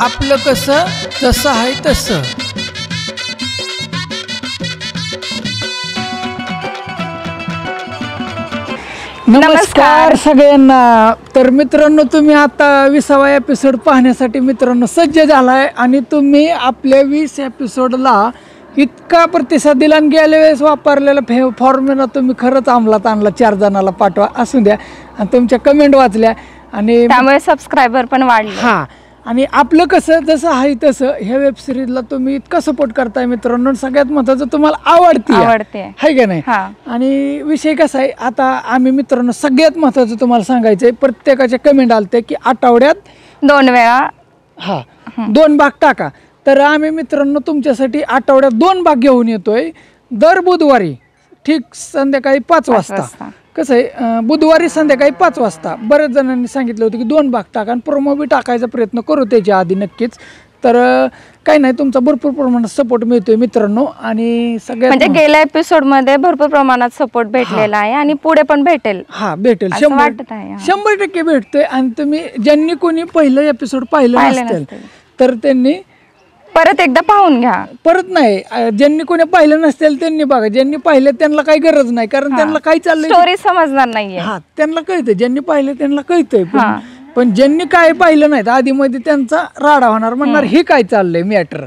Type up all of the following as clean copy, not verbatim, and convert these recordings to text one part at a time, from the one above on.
आपलं कसं जसं आहे तसं. नमस्कार सगळ्यांना. तर मित्रांनो, तुम्ही आता 20वा एपिसोड पाहण्यासाठी मित्रांनो सज्ज झालाय आणि तुम्ही आपल्या 20 एपिसोडला इतका प्रतिसाद दिला आणि गेल्या वेळेस वापरलेला फॉर्म्युला तुम्ही खरंच अंमलात आणला. 4 जणांना पाठवा असू द्या आणि तुमच्या कमेंट वाचल्या आणि त्यामुळे सबस्क्रायबर पण वाढले. हां, आणि आपलं कसं जसं आहे तसं ह्या वेब सिरीजला तुम्ही इतका सपोर्ट करताय मित्रांनो. सगळ्यात महत्त्वाचं तुम्हाला आवडते आहे का नाही. आणि विषय कसा आहे, आता आम्ही मित्रांनो सगळ्यात महत्त्वाचं तुम्हाला सांगायचंय, प्रत्येकाच्या कमेंट आलते की आठवड्यात 2 वेळा 2 भाग टाका. तर आम्ही मित्रांनो तुमच्यासाठी आठवड्यात 2 भाग घेऊन येतोय दर बुधवारी ठीक संध्याकाळी 5 वाजता. कसं आहे, बुधवारी संध्याकाळी 5 वाजता बऱ्याच जणांनी सांगितलं होतं की 2 भाग टाका आणि प्रोमो बी टाकायचा प्रयत्न करू त्याच्या आधी नक्कीच. तर काही नाही, तुमचा भरपूर प्रमाणात सपोर्ट मिळतोय मित्रांनो. आणि सगळ्यात म्हणजे गेल्या एपिसोड मध्ये भरपूर प्रमाणात सपोर्ट भेटलेला आहे आणि पुढे पण भेटेल. भेटेल, 100% भेटतोय. आणि तुम्ही ज्यांनी कोणी पहिलं एपिसोड पाहिलं नसेल तर त्यांनी परत एकदा पाहून घ्या. परत नाही, ज्यांनी कोणी पाहिलं नसेल त्यांनी बघा. ज्यांनी पाहिलं त्यांना काही गरज नाही, कारण त्यांना काय चाललंय स्टोरी समजणार नाहीये. त्यांना कळतंय. ज्यांनी पाहिलं त्यांना कळतंय, पण ज्यांनी काय पाहिलं नाही आधी मध्ये त्यांचा राडा होणार, म्हणणार हे काय चाललंय मॅटर.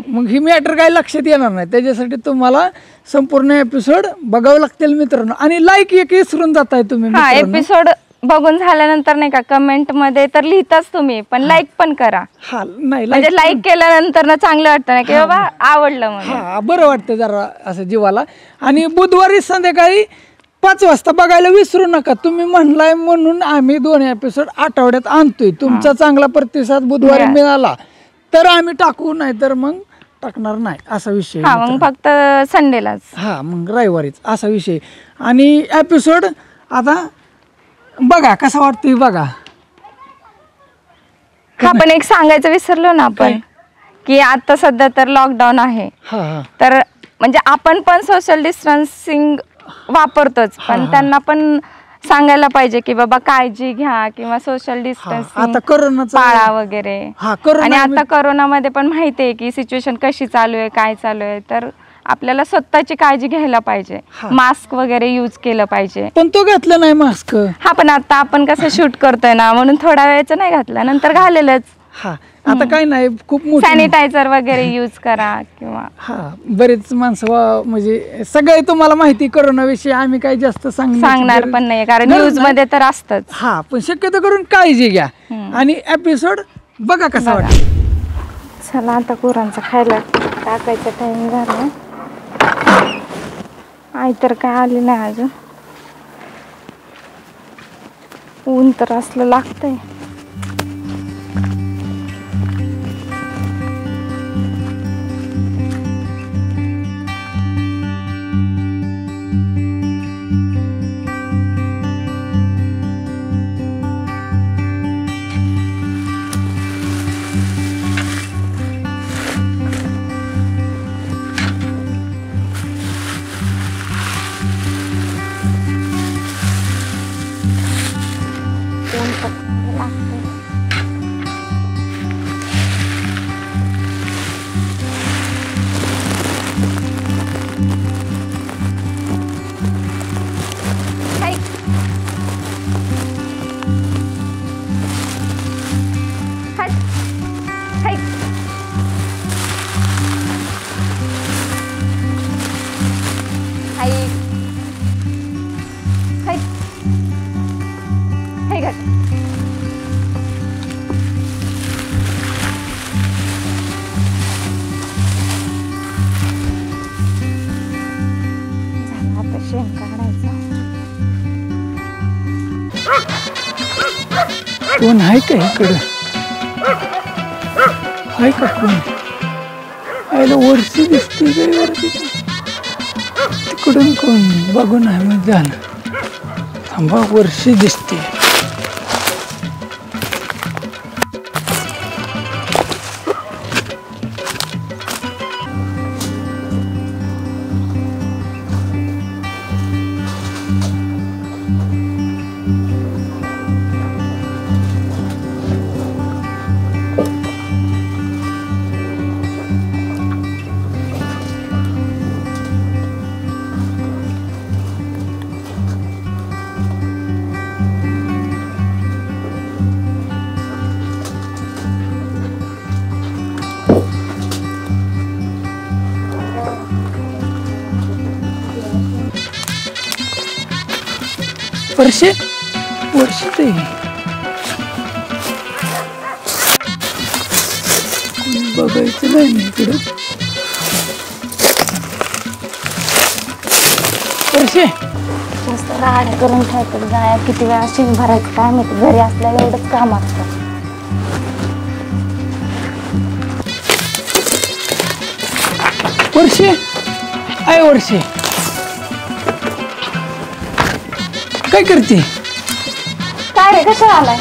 मग ही मॅटर काय लक्षात येणार नाही. त्याच्यासाठी तुम्हाला संपूर्ण एपिसोड बघावं लागतील मित्रांनो. आणि लाईक एक विसरून जाताय तुम्ही. एपिसोड बघून झाल्यानंतर नाही का कमेंट मध्ये तर लिहिताच तुम्ही, पण लाईक पण करा. म्हणजे लाईक केल्यानंतर ना चांगलं वाटतं ना की बाबा आवडलं म्हणून. बरं वाटतं जरा असं जीवाला. आणि बुधवारी संध्याकाळी 5 वाजता बघायला विसरू नका. तुम्ही म्हणलाय म्हणून आम्ही 2 एपिसोड आठवड्यात आणतोय. तुमचा चांगला प्रतिसाद बुधवारी मिळाला तर आम्ही टाकू, नाही तर मग टाकणार नाही, असा विषय. मग फक्त संडेलाच. मग रविवारीच असा विषय. आणि एपिसोड आता बघा कसा वाटतोय बघा. पण एक सांगायचं विसरलो ना आपण, की आता सध्या तर लॉकडाऊन आहे. तर म्हणजे आपण पण सोशल डिस्टन्सिंग वापरतोच, पण त्यांना पण सांगायला पाहिजे की बाबा काळजी घ्या किंवा सोशल डिस्टन्सिंग पाळा वगैरे. आणि आता करोनामध्ये पण माहितीये की सिच्युएशन कशी चालू आहे, काय चालू आहे. तर आपल्याला स्वतःची काळजी घ्यायला पाहिजे. मास्क वगैरे युज केलं पाहिजे. पण तो घातला नाही मास्क. पण आता आपण कसं शूट करतोय ना, म्हणून थोड्या वेळेचं नाही घातलं, नंतर घालेलच. आता काय नाही, खूप सॅनिटायझर वगैरे युज करा. किंवा बरेच माणसं म्हणजे सगळे तुम्हाला माहिती करोना विषयी आम्ही काही जास्त सांगणार पण नाही, कारण न्यूज मध्ये तर असतच. पण शक्यतो करून काळजी घ्या आणि एपिसोड बघा कसा वाटतो. चला आता गुरांचं खायला टाकायचा टाइम झाला. आई तर काय आली नाही अजून. ऊन तर असलं लागतंय. कोण आहे का इकडं? आहे का कोण? आयला वरची दिसते काय वरती? तिकडून कोण बघून आम्ही झालं. थांबा, वरची दिसते. वर्षे ते बघायचं नाही मी इकडं. वर्षे मस्त राड करून ठेवतात गाया. किती वेळा शेण भरायचं काय माहिती, घरी असल्याला एवढंच काम असतं. वर्षे आय वर्षे काय करते? काय रे, कशा आलाय?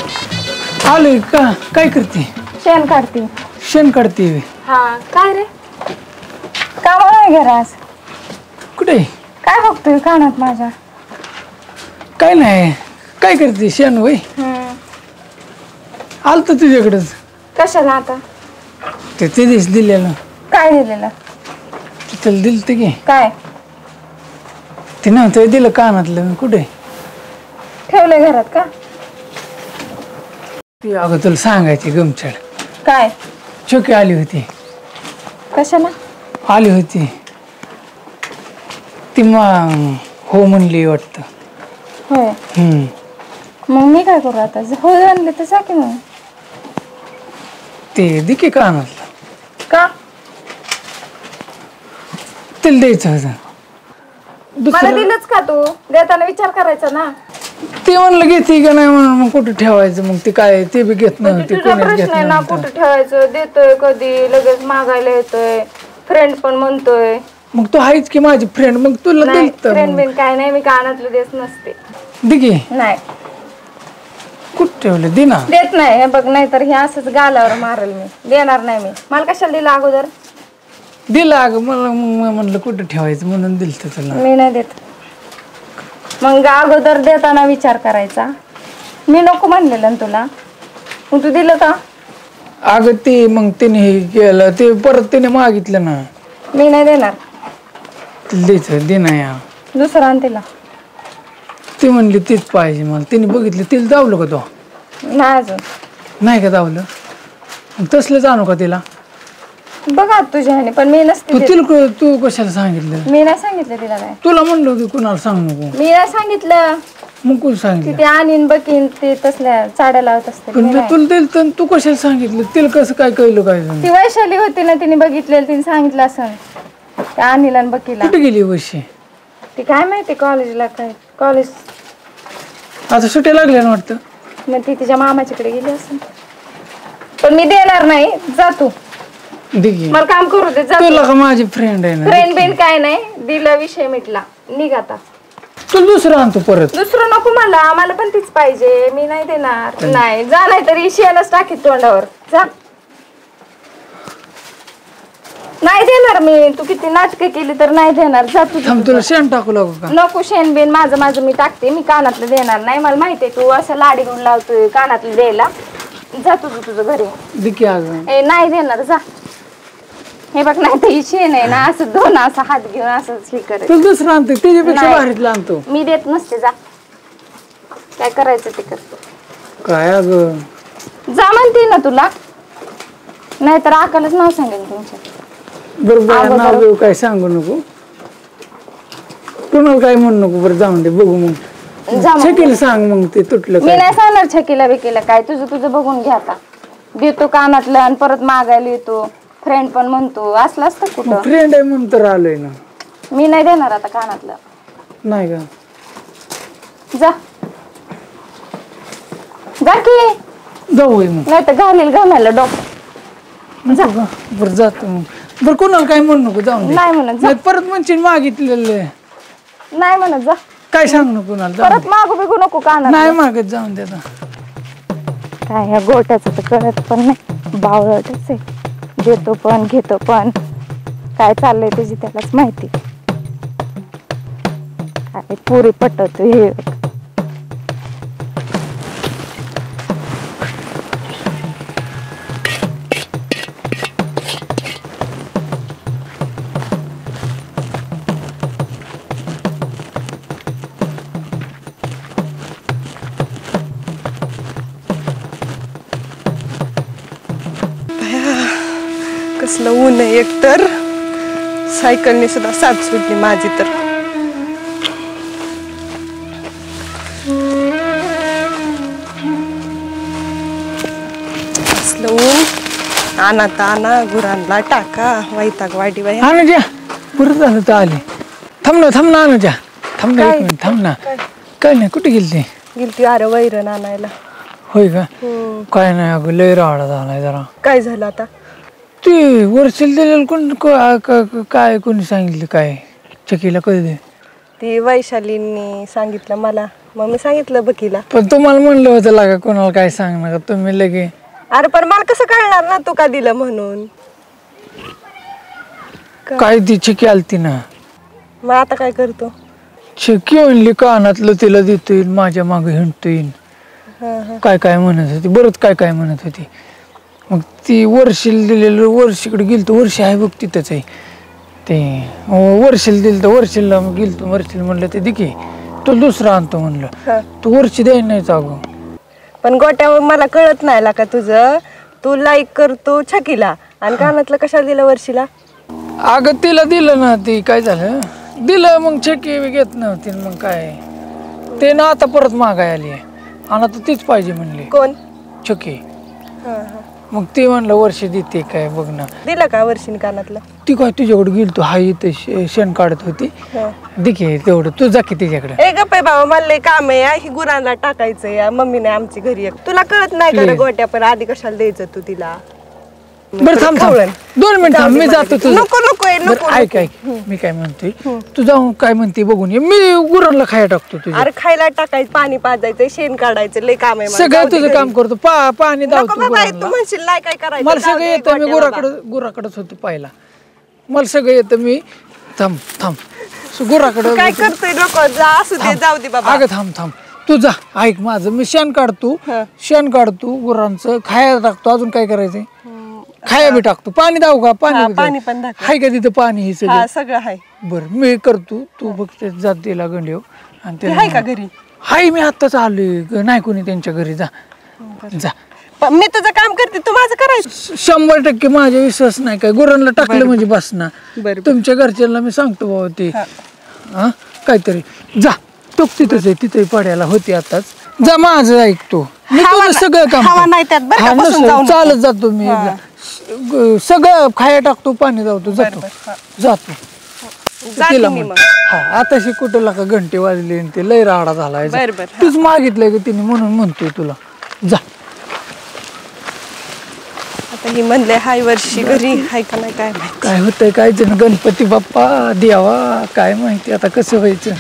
आलोय का? काय करते? शेण काढते. शेण काढते. हा, काय रे काम नाही घरास? कुठे? काय बघतोय कानात माझ्या? काय नाही. काय करते? शेण वय आलत तुझ्याकडंच. कशाला आता? ते दिवस दिलेलं. काय दिलेलं? तिथं दिलं ते की काय ते नव्हतं दिलं कानातलं. कुठे ठेवलंय घरात का? ती अगं तुला सांगायची गमछड. काय? छोकी आली होती. कशाला आली होती ती मग हो म्हणली वाटतं. होय, मग मी काय करू आता? हो आणले तर जा की मग. ते दिके कानातलं का? तिला द्यायचं होतं. मला दुसरं दिलंच का तू? देताना विचार करायचा ना. ते म्हणलं घेते का नाही म्हणून मग कुठं ठेवायचं. मग ते काय ते बी घेत नव्हते. तुझा प्रश्न आहे ना, कुठं ठेवायचं. देतोय कधी लगेच मागायला येतोय. फ्रेंड पण म्हणतोय. मग तू आहेच की माझी फ्रेंड. मग तुला नाही, दिलं फ्रेंड बिन काय नाही. मी कानातलं देत नसते. दिघे नाही कुठं ठेवलं? दे ना. देत नाही. हे बघ, नाही तर हे असंच गालावर मारल मी. देणार नाही मी. मला कशाला दिलं अगोदर? दिलं अगं मला. मग म्हणलं कुठं ठेवायचं म्हणून दिलं तुला. मी नाही देत. मग अगोदर देताना विचार करायचा. मी नको म्हणलेलं ना तुला, मग तू दिलं का? अगं ते मग तिने हे केलं ते परत तिने मागितलं ना. मी नाही देणार. तिला द्यायचं. दे ना या. दुसरं आण तिला. ती म्हणली तीच पाहिजे मला. तिने बघितलं. तिला दावलं का तो? नाही अजून. नाही का दावलं? मग तसलंच आणू का तिला? बघा तुझ्या ह्याने, पण मी नसते देत. तिला तू कशाला सांगितलं? मी नाही सांगितलं तिला. काय तुला म्हणलं होतं कुणाला सांग नको. मी नाही सांगितलं. मग कोण सांगितलं? ते आणीन बकीन ते तसल्या चाड्या लावत असते. पण मी तुला दिलं तर तू कशाला सांगितलं? तिला कसं काय कळलं काय? ती वैशाली होती ना, तिने बघितलेलं. तिने सांगितलं असं त्या आणीला आणि बकीला. कुठे गेली वर्षी? ती काय माहिती कॉलेजला. काय कॉलेज आता सुट्या लागल्या ना वाटतं. मग ती तिच्या मामाच्याकडे गेली असं. पण मी देणार नाही. जा तू. दिघे मला काम करू दे. जा. तुला का माझी फ्रेंड आहे ना. फ्रेंड बिन काय नाही. दिला विषय मिटला. निघ आता. तुला दुसरं आणतो परत. दुसरं नको मला. मला पण तीच पाहिजे. मी नाही देणार. नाही जा, नाही तरी शेणच टाकीत तोंडावर. जा. नाही देणार मी. तू किती नाटकं केली तर नाही देणार. जा तू. थांब तुला शेण टाकू लागू का? नको शेण बिन. माझं मी टाकते. मी कानातलं देणार नाही. मला माहितीये तू असं लाडी घेऊन लावतोय कानातलं द्यायला. जा तुझं घरी. दिके अगं ए नाही देणार. जा. हे बघ, नाही तर ही शेण आहे ना, असं दोन असा हात घेऊन असं हे करे. तुला दुसरं आणतो. त्याच्यापेक्षा नाही. भारीतलं आणतो. मी देत नसते. जा. काय करायचं ते कर. काय अगं जा म्हणते ना तुला. नाहीतर आकालच नाव सांगेल तुमच्या. बरोबर नाव घेऊ काय सांगू नको. कुणाला काय म्हणू नको. बरं जाऊन दे. बघू मग. जा मग. छकीला सांग मग ते तुटलं मी काय. नाही सांगणार छकीला बिकीला काय. तुझं बघून घ्या आता. देतो कानातलं आणि परत मागायला येतो. फ्रेंड पण म्हणतो. असलं असतं कुठं. फ्रेंड आहे म्हणून तर आलोय ना. मी नाही देणार आता कानातलं. नाही का? जा. जा की. जाऊ मग. नाही तर घालील घालायला डॉक्टर. बरं जातो मग. बरं कोणाला काय म्हणू नको. जाऊन दे. नाही म्हणत. जा. नाही परत म्हणशील मागितलेलं. नाही म्हणत. जा. काय सांग नको कोणाला. जाऊन परत मागू बिगू नको दे. कानात. नाही मागत. जाऊन दे आता. काय ह्या गोट्याचं तर कळत पण नाही. बावळटच आहे. देतो पण घेतो पण. काय चाललंय त्याची त्यालाच माहिती. काय पुरी पटवतो हे. कसलं ऊन आहे एकतर. सायकलने सुद्धा साथ सुटली माझी तर. आणा गुरांना टाका वैताग वाटी बाई. अनुजा बरं झालं तर आले. थांब ना अनुजा, थांब ना एक मिनिट, थांब ना. काय नाही, कुठे गेली गेलती अरे वैरण आणायला. होय का? काय नाही अगं, लय राडा झालाय जरा. काय झालं आता? ते वर्षील दिलेलं काय कोणी सांगितलं काय चकीला कधी दे? ती वैशालींनी सांगितलं मला, मग मी सांगितलं बकीला. पण तुम्हाला म्हणलं होतं लागा कोणाला काय सांगणार, तुम्ही लगे. अरे पण मला कसं कळणार ना तू का दिलं म्हणून. काय ती चकी आलती ना, मग आता काय करतो? चकी म्हणली कानातलं तिला देतोय, माझ्या मागे हिंडतोय, काय म्हणत होती, बरंच काय म्हणत होती. मग ती वर्षीला दिलेलं, वर्षीकडे गेलतो, वर्षी आहे बघ तिथंच आहे ते. वर्षीला दिलं तर वर्षीला गेलतो, वर्षीला म्हणलं ते दिके तो दुसरा आणतो म्हणलं. तू वर्षी द्याय नाही अगं. पण गोट्यावर मला कळत नाही का तुझं, तू लाईक करतो छकीला आणि कानातलं कशाला दिलं वर्षीला? अगं तिला दिलं ना, ती काय झालं दिलं, मग चकी घेत नव्हती, मग काय ते ना आता परत मागाय आली आहे आणि आता तीच पाहिजे म्हणली. कोण? चकी. मग ती म्हणलं वर्षी देते काय बघ ना. दिलं का वर्षीने कानातलं? ती काय तुझ्याकडे गेली, तू हाय इथे शेण काढत होती, दिखे तेवढं तू जा की तिच्याकडे. ए गप्पे बाबा, मला लय काम आहे, ही गुरांना टाकायचं या, मम्मीने आमची घरी एक. तुला कळत नाही का गोट्या, पण आधी कशाला द्यायचं तू तिला? बरं थांब 2 मिनिट, मी जातो तुझं. नको ऐक मी काय म्हणतोय, तू जाऊन काय म्हणते बघून ये, मी गुरांना खाया टाकतो तुझ्या. अरे खायला टाकायचं, पाणी पाजायचं, शेण काढायचं, लय काम आहे मला. सगळं तुझं काम करतो, पाणी नको धावतो बाबा, तू गुरांना. म्हणशील नाही काय करायचं. मला सगळं येतं, मी गुराकडेच होतो पाहिला, मला सगळं येतं. मी थांब गुराकडे काय करतोय, नको जा, असू दे, जाऊ दे बाबा. अगं थांब तू जा, ऐक माझं, मी शेण काढतो गुरांचं, खायला टाकतो. अजून काय करायचंय? खाया बी टाकतो, पाणी दाव का? पाणी पण हाय का तिथं पाणी? हे सगळं सगळं आहे. बरं मी करतो, तू फक्त जात तिला गंडीव. आणि आहे का घरी? हाय, मी आत्ताच आलोय, नाही कोणी त्यांच्या घरी. जा मी तुझं काम करते, तू माझं करायचं. 100% माझ्या विश्वास नाही काय, गुरांना टाकलं म्हणजे बस ना. बरं. तुमच्या घरच्यांना मी सांगतो बाबा ते काहीतरी. जा टोक तिथंच आहे, तिथे पड्याला होती आताच. जा माझं ऐकतो, मी तुझं सगळं काम चालत जातो, मी सगळं खाया टाकतो, पाणी जातो, जातो तिला म्हण. आताशी कुठं लाका घंटे वाजले, ते लय राडा झालाय. तूच मागितलंय का तिने, म्हणून म्हणतोय तुला. जा आता ही म्हणले हाय वर्षी घरी हाय का नाही काय माहिती. काय होतंय काय जण, गणपती बाप्पा द्यावा, काय माहिती आता कसं व्हायचं.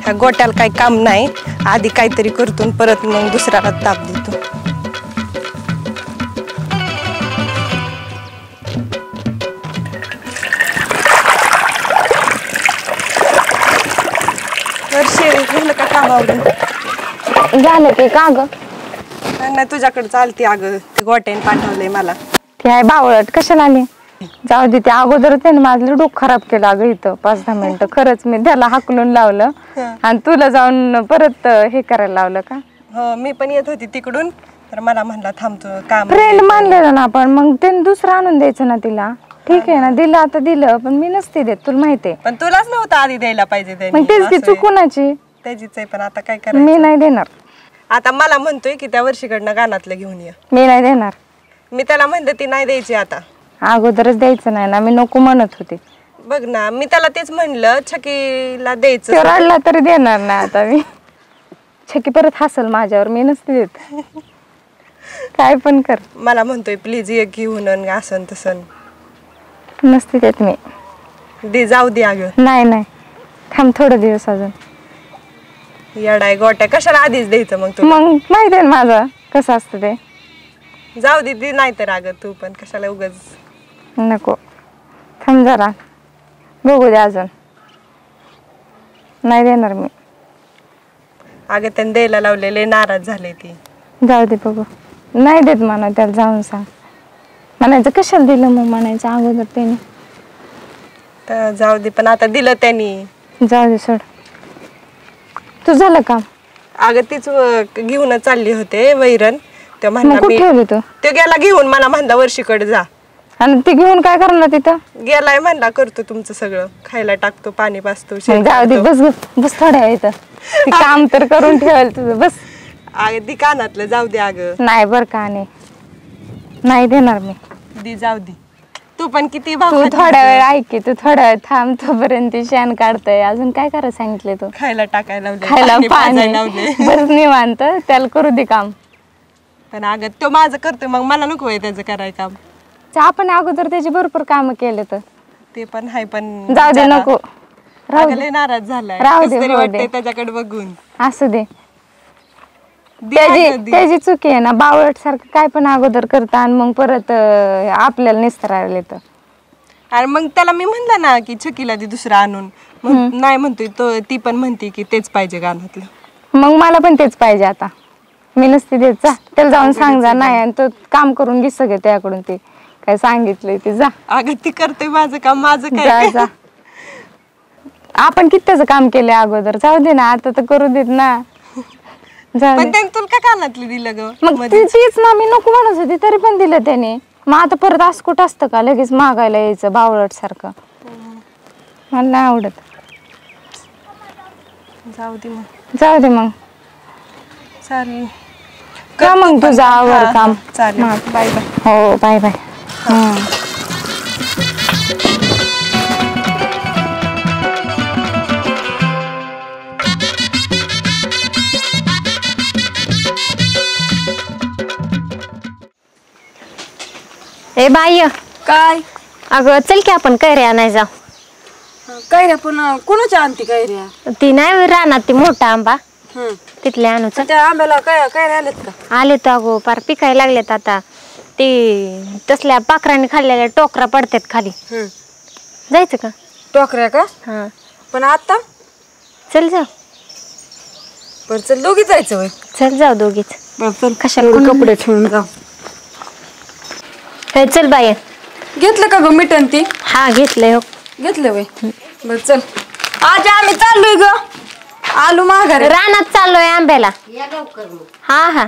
ह्या गोट्याला काही काम नाही, आधी काहीतरी करतो परत मग दुसऱ्याला ताप देतो. झालं का कामावरून? झालं ते का ग? नाही तुझ्याकडे चालते अगं, ते गोट्याने पाठवलंय मला. ते आहे बावळट, कशाला आली? जाऊ दे, ते अगोदर त्याने माझं डोकं खराब केलं अगं इथं 5-10 मिनिटं. खरंच मी त्याला हाकलून लावलं आणि तुला जाऊन परत हे करायला लावलं का? हो, मी पण येत होती तिकडून, तर मला म्हणला थांबतो काम. फ्रेंड मानलेलं ना आपण, मग त्याने दुसरं आणून द्यायचं ना तिला. ठीक आहे ना, दिलं आता दिलं, पण मी नसते देत, तुला माहितीये. पण तुलाच नव्हतं आधी द्यायला पाहिजे. मग तेच की चुकूनाची त्याचीच आहे, पण आता काय करायचं? मी नाही देणार. आता मला म्हणतोय की त्या वर्षीकडनं गाण्यातलं घेऊन ये. मी नाही देणार. मी त्याला म्हणते ती नाही द्यायची. आता अगोदरच द्यायचं नाही ना, मी नको म्हणत होते. बघ ना, मी त्याला तेच म्हणलं छकीला द्यायचं. रडला तरी देणार नाही आता मी. छकी परत हसल माझ्यावर, मी नसते देत. काय पण कर. मला म्हणतोय प्लीज एक घेऊन असं तसं. नसते देत मी. दे, जाऊ दे अगं. नाही थांब थोडे दिवस अजून. येडाय गोट्या, कशाला आधीच द्यायचं मग? मग माहिती आहे माझं कसं असतं ते. जाऊ दे नाही तर अगं, तू पण कशाला उगाच. नको, थांब जरा, बघू दे अजून. नाही देणार मी. अगं त्यांनी द्यायला लावलेले, नाराज झाले ती. जाऊ दे, बघू. नाही देत म्हणा, त्याला जाऊन सांग. म्हणायचं कशाला दिलं मग, म्हणायचं अगोदर त्याने. तर जाऊ दे, पण आता दिलं त्यांनी. जाऊ दे, सोड. तू झालं काम? अगं तीच घेऊन चालली होते वैरण. तो म्हणला कुठे ठेवली तू? तो गेला घेऊन, मला म्हणला वर्षीकडे जा. आणि ती घेऊन काय करणार तिथं? गेलाय म्हणला करतो तुमचं सगळं, खायला टाकतो, पाणी पाजतो, मग जाऊ दे, बस बस थोड्या वेळ इथं. ती काम तर करून ठेवाल तुझं, बस. दी कानातलं जाऊ दे अगं. नाही बर का, नाही देणार मी. दी जाऊ दे, तू पण किती तू भाव थोड्या वेळ ऐक, तू थोड्या वेळ थांब, तोपर्यंत ती शेण काढतय. अजून काय करायला सांगितले तू? खायला टाकायला लावले, खायला पाणी पाणी, पाजायला लावले. बस निवांत, त्याला करू दे काम. पण अगं तो माझं करतोय, मग मला नको आहे त्याचं कराय काम. आपण अगोदर त्याची भरपूर काम केले तर. ते पण हाय, पण जाऊ दे, जरा- नको, राहू अगं दे, लय नाराज झालाय, राहू दे, कसं तरी राहू वाटतंय दे. त्याच्याकडे बघून. असू दे. दी अगं, दी. त्याची चुकी आहे ना, बावळट सारखं काय पण अगोदर करता आणि मग परत आपल्याला निस्तरायला येतं. आणि मग त्याला मी म्हणलं ना की छकीला ती दुसरा आणून, नाही म्हणतोय तो, ती पण म्हणते की तेच पाहिजे गाण्यातलं. मग मला पण तेच पाहिजे आता. मी नसते देत, जा त्याला जाऊन सांग जा. नाही, आणि तो काम करून घे सगळे त्याकडून, ते काय सांगितलंय ते. जा अगं ती करते माझं काम, माझं जा काय. जा. आपण किती त्याचं काम केलंय अगोदर, जाऊ दे ना, आता तर करू देत ना. जाऊ पण दे. त्याने तुला का कानातली दिलं ग मग तीच ना, मी नको म्हणत होती तरी पण दिलं त्याने. मग आता परत असं कुठं असतं का लगेच मागायला यायचं बावळट सारखं? मला नाही आवडत. जाऊ दे मग, जाऊ दे मग, चालेल. का मग तुझं आवर काम. चालेल, बाय बाय. हो, बाय बाय. ए बाई, काय अगं चल की आपण कैऱ्या आणाय जाऊ. कैऱ्या पण कोणाच्या आणती कैऱ्या? ती नाही रानात, ती मोठा आंबा तिथले आणू. चल. त्या आंब्याला कैऱ्या आल्यात का? आले तर अगो पार पिकायला लागलेत आता. ते तसल्या पाखरांनी खाल्लेल्या टोकरा पडतात खाली. जायचं का? टोकऱ्या का? हा, पण आता चल जाऊ. बर चल, दोघी जायचं वय. चल जाऊ दोघीच. बर चल, कशाला कपडे ठेवून जाऊ. चल बाई. घेतलं का ग मिटन ती? हा घेतलंय. हो, घेतलं वय. बर चल, आज आम्ही चाललोय ग, आलू माघारी. रानात चाललोय आंब्याला. हा हा.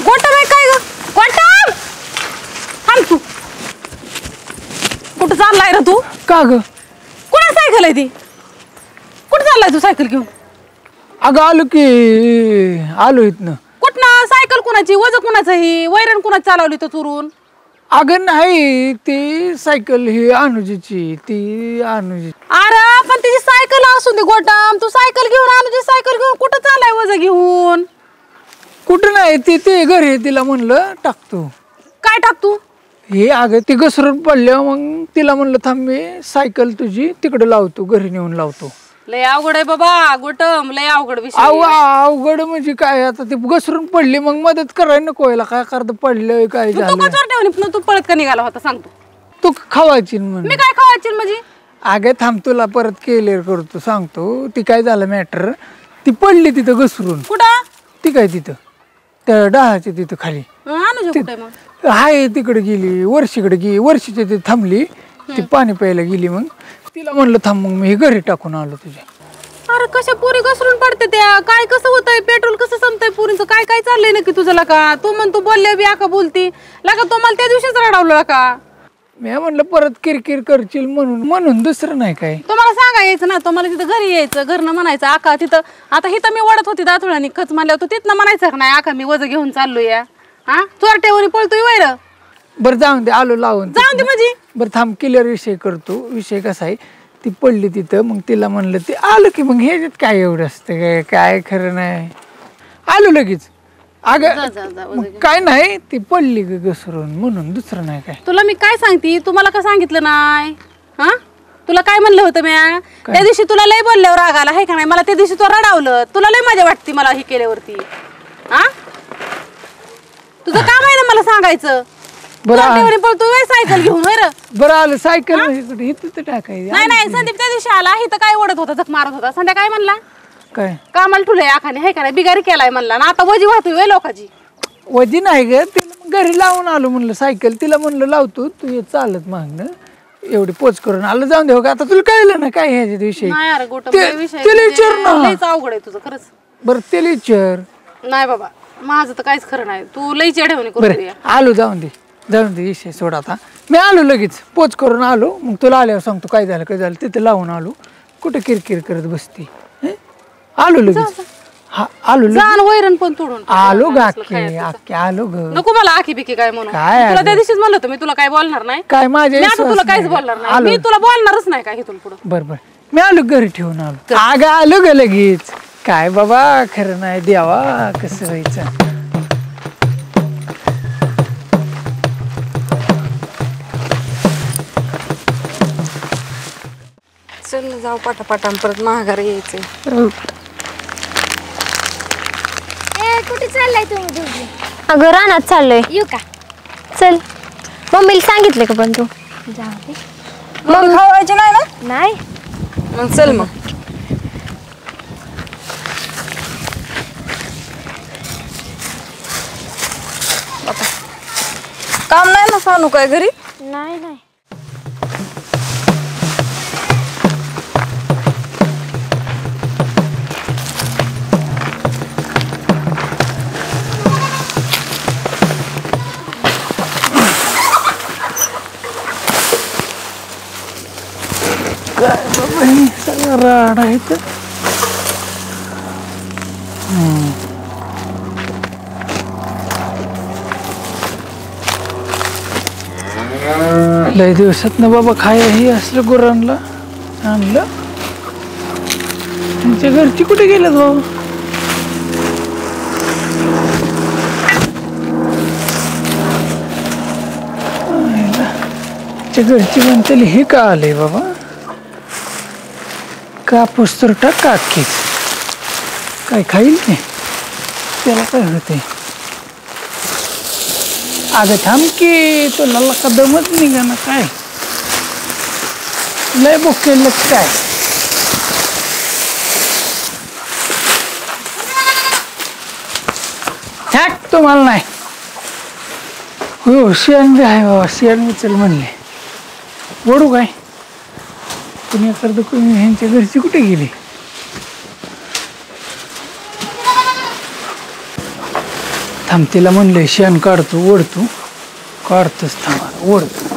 गोटा बाई, काय ग गोटा? थांब तू, कुठं चाललाय रे तू? का ग? कुणा सायकल आहे ती? कुठं चाललाय तू सायकल घेऊन? अगं आलो इथनं. कुठनं सायकल कुणाची? वज कुणाचं? ही वैरण कुणाची चालवली तो चुरून? अगं नाही, ती सायकल ही अनुजीची, ती अनुजी. अरे पण तिची सायकल असून दे गोटाम, तू सायकल घेऊन अनुजी सायकल घेऊन कुठं चाललाय वज घेऊन? कुठं नाही, ते घरी तिला म्हणलं टाकतो. काय टाकतू? हे अगं ती घसरून पडल्या, मग तिला म्हणलं थांब मी सायकल तुझी तिकडे लावतो, घरी नेऊन लावतो. लय अवघड आहे बाबा गोटम, लय अवघड विषय. अवघड म्हणजे काय, आता ती घसरून पडली, मग मदत करायला नको व्हायला, काय करता पडलं काय तू झालं. कचोर ठेवली, तू पळत का निघाला होता सांगतो? तू खावायची म्हण. मी काय खावायची म्हणजे? अगं थांब, तुला परत क्लिअर करतो, सांगतो. ती काय झालं मॅटर, ती पडली तिथं घसरून. कुठं? ती काय तिथं त्या डहाच्या तिथं खाली अनुजा कुठे मग? हाय, तिकडे गेली, वर्षीकडे गेली, वर्षीच्या तिथे थांबली, ती पाणी प्यायला गेली. मग तिला म्हणलं थांब, मग मी घरी टाकून आलो तुझ्या. अरे कशा पोरी घसरून पडते त्या? काय कसं होतंय? पेट्रोल कसं संपतंय पोरींचं? काय काय चाललंय नक्की तुझं? लका तू म्हणतो बोलल्या बी आका बोलती लका, तो मला त्या दिवशीच रडावलं का? मी म्हणलं परत किरकिर करशील म्हणून दुसरं नाही काय. तुम्हाला सांगा यायचं ना, तुम्हाला तिथं घरी यायचं, घरनं म्हणायचं आका तिथं. आता हिथं मी ओढत होती दातुळानी खच मारल्यावर, तू तिथनं म्हणायचं का नाही आका मी वज घेऊन चाललोय या? हा, चोरट्यावरी पळतोय वैर. बरं जाऊन दे, आलो लावून. जाऊन दे म्हणजे? बरं थांब, क्लिअर विषय करतो. विषय कसा आहे, ती पडली तिथं, मग तिला म्हणलं ते आलं की, मग ह्याच्यात काय एवढं असतं, काय खरं नाही, आलो लगेच. अगं मग काय नाही, ती पडली घसरून म्हणून, दुसरं नाही काय. तुला मी काय सांगते, तुम्हाला का सांगितलं नाही? हा, तुला काय म्हणलं होतं मी त्या दिवशी तुला लय बोलल्यावर राग आला आहे का नाही मला त्या दिवशी तू रडावलं तुला लय मजा वाटते मला हे केल्यावरती हा तुझं काम आहे ना मला सांगायचं बरं पळतो सायकल घेऊन बरं आलं सायकल इथं टाकायचं नाही नाही संदीप त्या दिवशी आला इथं काय ओढत होता जख मारत होता संध्या काय म्हणला काय कामाला ठुलंय आखाने आहे का नाही बिगारी केलाय म्हणला ना आता वजी वाहतोय लोकांची वजी नाही ग तिला मग घरी लावून आलो म्हणलं सायकल तिला म्हणलं लावतो तू ये चालत मागणं एवढी पोच करून आलं जाऊन देऊ का आता तुला कळलं ना काय ह्याच्या विषयी नाही अरे गोट तिला विचार ना लयच अवघड आहे तुझं खरंच बरं तिला विचार नाही बाबा माझं तर काहीच खरं नाही तू लई चेडवणी बरं करू आलो जाऊन दे विषय सोड आता मी आलो लगेच पोच करून आलो मग तुला आल्यावर सांगतो काय झालं तिथं लावून आलो कुठं किरकिर करत बसती आलो लगेच हा आलो जाण वैरण पण तोडून आलो ग आखे आलो ग नको मला आखी बिकी काय म्हणून काय तुला त्या दिवशीच म्हणलं होतं मी तुला काय बोलणार नाही काय माझ्या मी आता तुला काहीच बोलणार नाही मी तुला बोलणारच नाही काय इथून पुढं बर मी आलो घरी ठेवून आलो आग आलो ग लगेच काय बाबा खरं नाही द्यावा कसं व्हायचं चल जाऊ पाठापाठां परत महागार यायचंय कुठे चाललाय तुम्ही दोघी? अगं रानात चाललोय येऊ का? चल मम्मीला सांगितलं का पण तू जाऊ दे. मग खावायचे नाही ना नाही मग चल मग काम नाही ना सांगू काय घरी नाही नाही सगळं राड आहे तर लय दिवसात ना बाबा खायला ही असलं गुरांना आणलं त्यांच्या घरची कुठे गेलेत बाबा त्यांच्या घरची म्हणते हे का आले बाबा कापूस तर टाका अख्खीच काय खाईल नाही त्याला काय होते अगं थांब की तुला कदमच निघा ना काय लय बोकेल काय थाक तुम्हाला नाही हो शेण बी आहे बाबा शेण उचल म्हणले ओढू काय पुण्याकडं कोणी ह्यांच्या घरची कुठे गेली थांब तिला म्हणले शेण काढतो ओढतो काढतोच थांबा ओढतो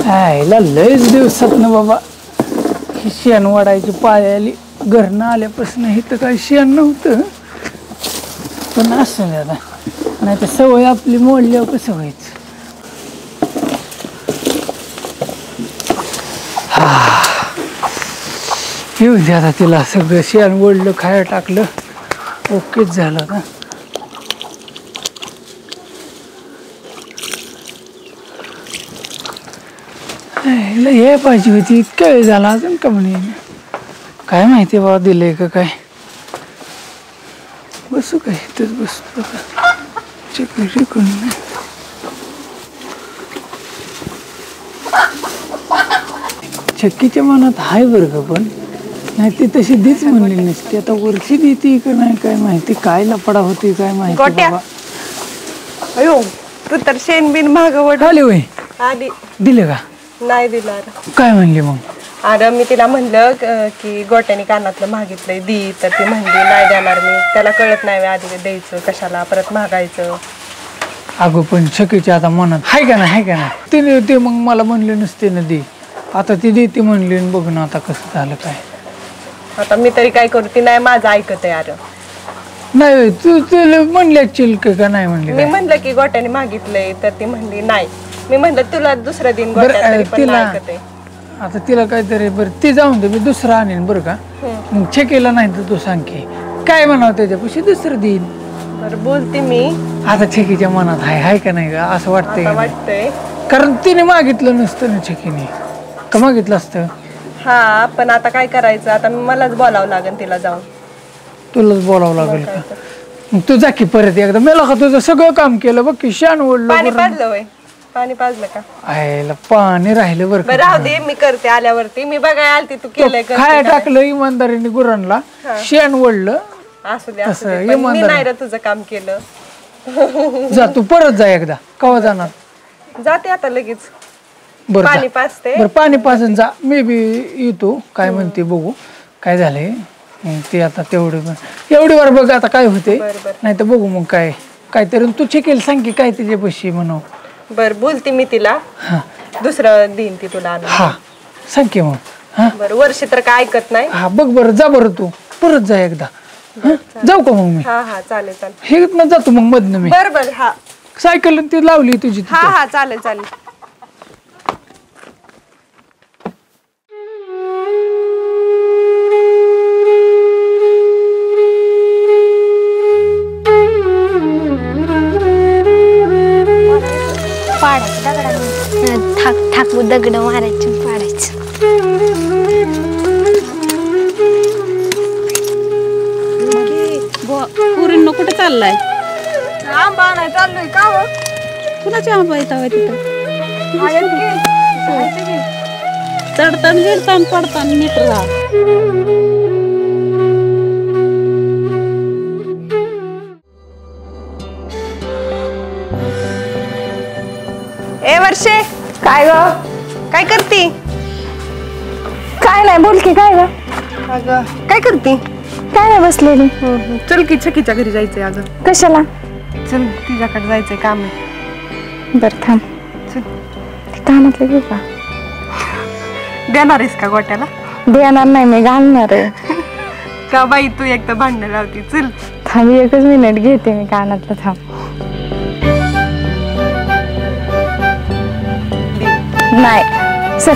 आईला लयच दिवसात ना बाबा ही शेण वाढायची पाळी आली घरनं आल्यापासून इथं काही शेण नव्हतं पण असं नाही आता नाही तर सवय आपली मोडल्यावर कसं व्हायचं येऊ दे आता तिला सगळं शेण ओढलं खायला टाकलं ओकेच झालं आता हे पाहिजे होती इतक्या वेळ झाला अजून का म्हणे काय माहिती बाबा दिलंय का काय बसू काय इथंच बसतो चक्कीच्या मनात हाय बरं का पण नाही ती तशी दीच म्हणली नसते आता वर्षी देते का नाही काय माहिती काय लपडा होती काय माहिती बाबा अयो तू तर शेण बिन मागवड आले वय आधी दिले का नाही दिला काय म्हणली मग अरे मी तिला म्हणलं की गोट्याने कानातलं मागितलंय दी तर ती म्हणली नाही देणार मी त्याला कळत नाही आधी द्यायचं कशाला परत मागायचं अगो पण शकीच्या आता मनात हाय का नाही तिने ते मग मला म्हणले नसते ना दे आता ती देते म्हणली बघ ना आता कसं झालं काय आता मी तरी काय करू ती नाही माझं ऐकत आहे अरे नाही तू तुला म्हणले चिलक का नाही म्हणले मी म्हणलं की गोट्याने मागितलंय तर ती म्हणली नाही मी म्हणलं तुला दुसरं दिन बरं, गोट्यात तरी पण तिला- नाही ऐकत आहे आता तिला काहीतरी बरं ते जाऊन दे मी दुसरं आणेन बरं का मग छेकेला नाही तर तू सांग की काय म्हणावं त्याच्यापाशी दुसरं देईन बरं बोलते मी. आता छकीच्या मनात हाय का नाही का असं वाटतंय आता का नाही? वाटतंय. कारण तिने मागितलं नसतं ना छकीने, का मागितलं असतं? हा पण आता काय करायचं, आता मलाच बोलावं लागेल तिला जाऊन. तुलाच बोलावं लागेल का? मग तू जा की परत एकदा. मेला का तुझं सगळं काम केलं बघ की, शान ओढलं. पाणी पाजलं होय? पाणी पाजलं का? आयला पाणी राहिलं बरं बरं राहू दे, मी करते आल्यावरती. मी बघाय आलती तू केलंय खाया टाकलं इमानदारीने गुरांना, शेण ओढलं. असू दे असू दे. पण मी नाही रे तुझं काम केलं. जा तू परत जा एकदा. कवा जाणार? जाते आता लगेच. बरं पाणी पाजते. बरं पाणी पाजून जा. मी बी येतो, काय म्हणते बघू काय झालंय ते. आता एवढी वार बघ आता काय होते, नाही तर बघू मग काय काहीतरी. तू चेकेल सांग की काय तिच्या पैसे म्हणू. बर बोलते मी तिला. दुसरं देईन ती तुला आणून. हा सांग की मग. हा बरं वर्षी तर काय ऐकत नाही. हा बघ बरं, जा बरं तू परत जा एकदा. जाऊ का मग मी? हा हा चालेल चालेल. हे ना जातो मग मधनं मी. बर बर. हा सायकल ती लावली तुझी. हा हा चालेल चालेल. ठाकू दगड मारायची पाडायचं. पुरींनो कुठे चाललाय? आंबा नाही चाललोय का? कुणाची आंबा येत हवा तिथं? चढताना गिरताना पडताना नीट राहा. ए वर्षे, काय ग? काय करती? काय नाही, बोल की. काय ग? अगं काय करती? काय नाही, बसलेली. चल की छकीच्या घरी जायचंय. अगं कशाला? चल तिच्याकडे जायचंय, काम आहे. बर थांब. ते कानातले घेऊ का? देणार आहेस का गोट्याला? देणार नाही, मी घालणार आहे. का बाई तू एकदा भांडण लावती. चल थांब, एकच मिनिट घेते मी कानातलं. थांब. नाही, चल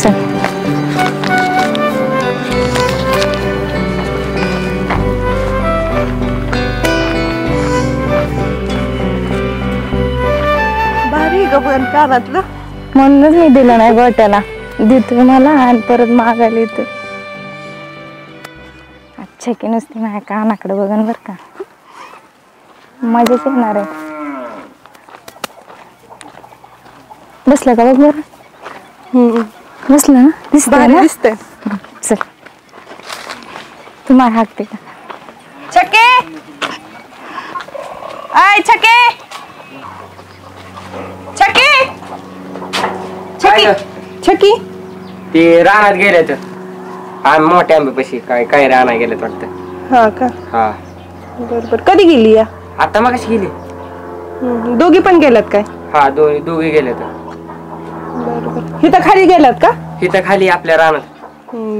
चल. भारी गबन कानातलं. म्हणूनच मी दिलं नाही गोट्याला. देतोय मला आणि परत मागायला येतो. अच्छा की नुसती माझ्या कानाकडे बघन बर का, मजाच येणार आहे. बसलं का बघ बरं. बसलं ना? दिसतंय ना? दिसतंय. चल तुम्हाला हाकते का? छके, आय छके, छके, छकी, छकी. ते रानात गेले तर आम्ही मोठ्या आंब्यापाशी काय रानात गेलेत वाटतं. हा का? हा बरोबर. कधी गेली या? आता मग कशी गेली? दोघी पण गेल्यात काय? हा दोघे गेले तर. बरोबर. इथं खाली गेलात का? इथं खाली आपल्या रानात.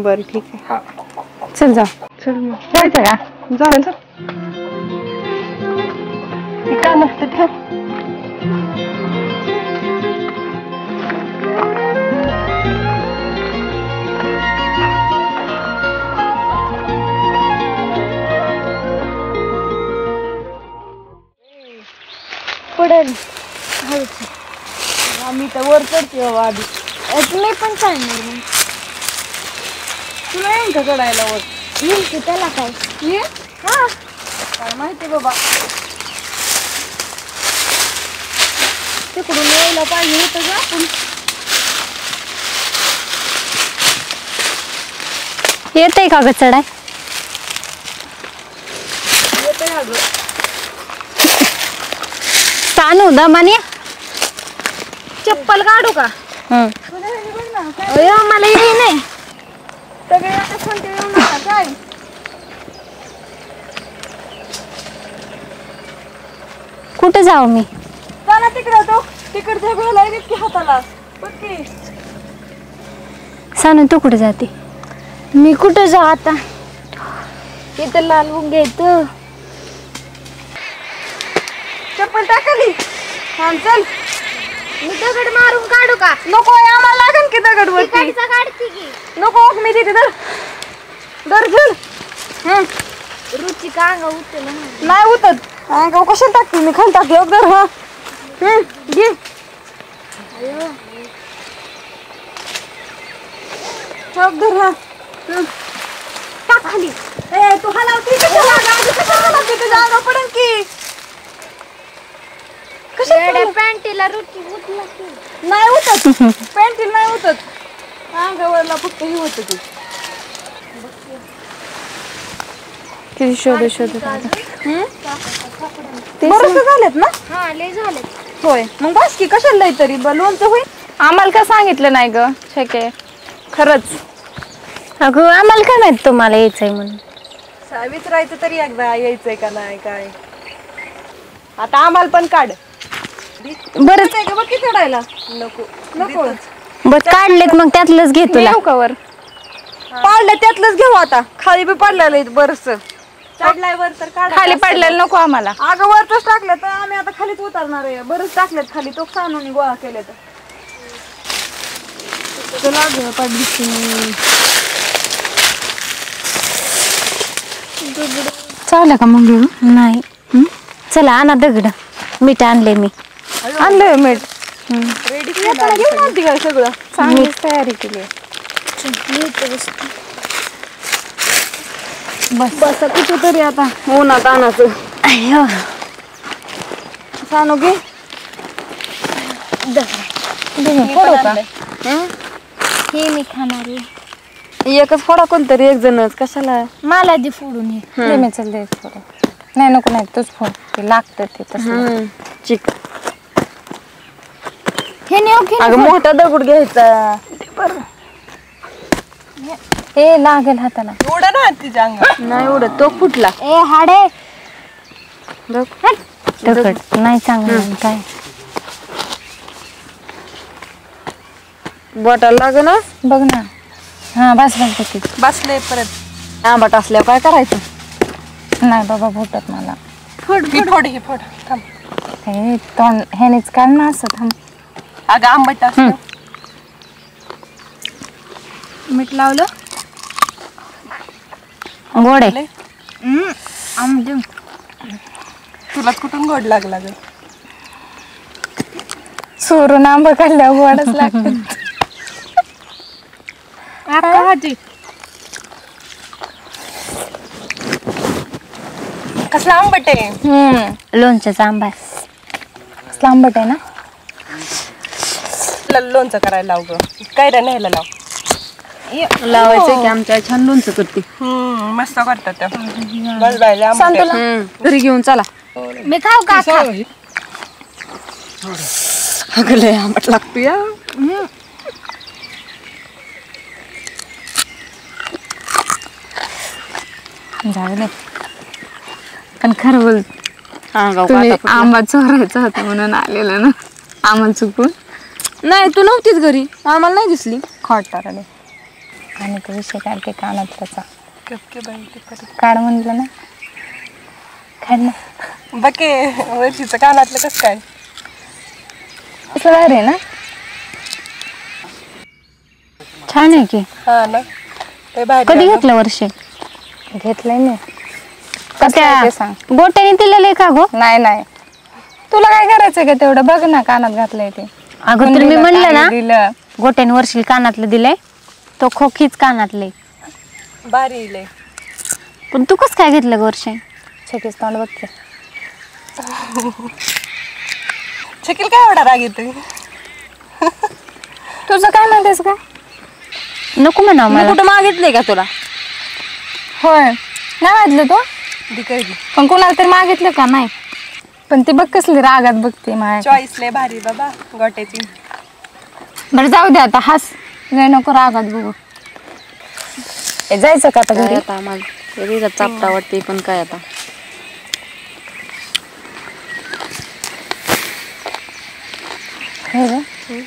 बरं ठीक आहे. हा चल जा. चल मग जायचं का? जाऊ चल. काय नसतं ठेव. पडेल. आम्ही तर वर चढते आधी. मी पण चालणार मग. तुला येईन का चढायला वर? येईल की, त्याला काय? ये हा काय माहिती बाबा. तिकडून यायला पाहिजे होतं का आपण? येतंय का ग चढाय? येतंय अगं. चालू दमाने. चप्पल काढू का? मला येई नाही. सगळे आता कोणते येऊ नका काय. कुठे जाऊ मी? चला तिकडे तो तिकडच्या वेळेला की हाताला पक्की. सानू तू कुठे जाते? मी कुठे जाऊ आता? इथं लाल मुंगे येतं. चप्पल टाकली. हा चल. मी दगड मारून काढू का? नको आम्हाला लागेल की दगड वरती. काढते की. नको मी देते. दर चल. रुची का अंगा उतरलं ना. नाही उतत अंगाव कशाला टाकते मी खाली टाकते अगदर हा घे अगदर हा टाक खाली ए तू हलावती कशाला हलावती तुझ्या अंगावर पडेल की एवढ्या पॅन्टीला रुची उतरला की. नाही उतत पॅन्टीला नाही उतत अंगावरला फक्त हे होत ते किती शोधत बरंच झालेत ना. हा लय झाले. होय मग बस की कशाला लय तरी लोणचं होईल. आम्हाला काय सांगितलं नाही ग छके खरंच. अगं आम्हाला काय माहित तुम्हाला यायचंय म्हणून. विचारायचं तरी एकदा यायचंय का नाही काय. आता आम्हाला पण काढ. बरं आहे का बघ की चढायला. नको नको बरं काढलेत मग त्यातलंच घे तुला. वर पाडलं त्यातलंच घेऊ आता खाली बी पडलेलं बरस चढलाय वर तर काढ. खाली पडलेलं नको आम्हाला. अगं वरच टाकलं तर आम्ही आता खालीच उतरणार आहे. बरंच टाकलेत खाली तो सानूनी गोळा केले तर चावलं का मग घेऊ नाही. चला आणा दगड मीठ आणले मी. आणलंय मीठ घेऊन आणते काय सगळं चांगलीच तयारी केली. बस कुठे तरी आता उन्हात आणायचं. अय्यो सानू घे फोडू का. हे मी खाणार आहे. एकच फोडा कोणतरी एक जणच कशाला. मला दे फोडून हे. दे मी चल दे फोडा. नाही नको नाही तूच फोड ते लागतं ते तसं चिक. हे नाही ओके. अगं मोठा दगड घ्यायचा. हे लागेल हाताला. उडा ना तिच्या अंगात. नाही उडत तो फुटला. ए हाडे दगड दगड नाही चांगलं काय. बॉटल लाग ना बघ ना. हा बस बस बसले परत. आंबट असल्यावर काय करायचं. नाही बाबा फुटत मला. ही फोड ही फोड थांब. हे तोंड ह्यानेच काढ ना असं थांब. अगं आंबट असतं. मीठ लावलं गोड आहे. तुला कुठून गोड लागला ग. चोरून आंबा काढल्यावर गोडच लागतं. कसला आंबट आहे. लोणच्याचा आंबा कसला आंबट आहे ना. लोणचं करायला लाव ग. काय रे न्यायला लाव. लावायचं की आमच्या छान लोणचं करते. मस्त करतात त्या. बस बायला आंबट आहे. घरी घेऊन चला. मी खाऊ का. अगं लय आंबट लागतो या. जाऊ दे पण खरं बोल. तुम्ही आंबा चोरायचा होता म्हणून आलेला ना आम्हाला चुकून. नाही तू नव्हतीच घरी आम्हाला नाही दिसली. खोटार आले आणि तो विषय काढते कानातल्याचा. काढ म्हणलं ना काढ ना. बके वर्षीचं कानातलं कसं काय. असं आहे ना. छान आहे की. हा ना ते भारी. कधी घेतलं वर्षे. घेतलंय मी. त्या गोट्याने दिलेलं आहे का गो. नाही नाही तुला काय करायचंय का तेवढं बघ ना कानात घातलंय ते. अगं तुला मी म्हणलं ना दिलं गोट्याने वर्षी कानातलं दिलंय तो खोकीच कानातले. भारी लय. पण तू कसं काय घेतलं ग वर्षे. छकेच तोंड बघते. शकील काय एवढा राग येतोय. तुझं काय म्हणतेस का. नको म्हणा मी मला. कुठं मागितलंय का तुला. होय नाही मागितलं तू. पण कोणाला तरी मागितलं का नाही. पण ती बघ कसली रागात बघते माझ्या. चॉईस लय भारी बाबा गोट्याची. बरं जाऊ दे आता हस लय नको रागात बघू. जायचं का आता घरी. आता माझं चापटा वाटते पण काय आता.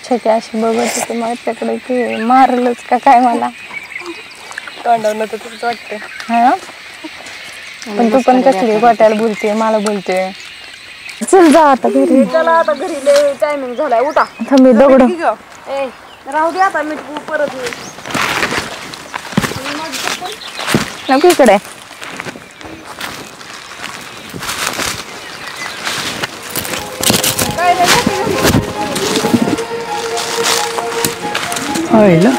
छोटी अशी बघत होते माझ्याकडे की मारलंच का काय मला. तोंडावनं तर तुझं वाटतं. हा पण तू पण कसली गोट्याला बोलते मला बोलते. चल जा आता घरी. चला आता घरी लय टायमिंग झालाय उठा. थांबी दगड राहू दे आता मी परत नको इकडे. आईला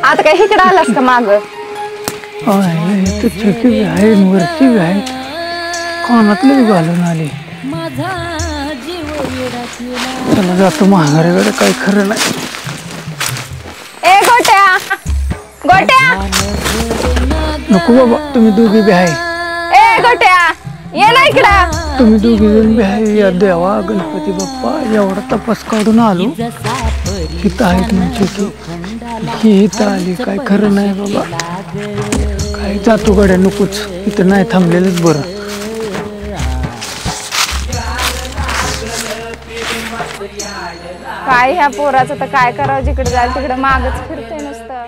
आता काय इकडे आलास का माग? आईला इथं चकी बी आहे आणि वरची बी आहे, कानातली बी घालून आली. चला जातो महागारीकडे, काही खरं नाही. ए गोट्या, गोट्या, नको बाबा, तुम्ही दोघी बी आहे. ए गोट्या, ये ना इकडं. तुम्ही दोघी जण बी आहे. या देवा गणपती बाप्पा, एवढा तपास काढून आलो, इथं आहेत म्हणजे की ही इथं आली, काय खरं नाही बाबा. काय जातो गाड्या, नकोच, इथं नाही थांबलेलंच बरं. काय ह्या पोराचं तर काय करावं, जिकडे जाईल तिकडे मागच फिरते नुसतं.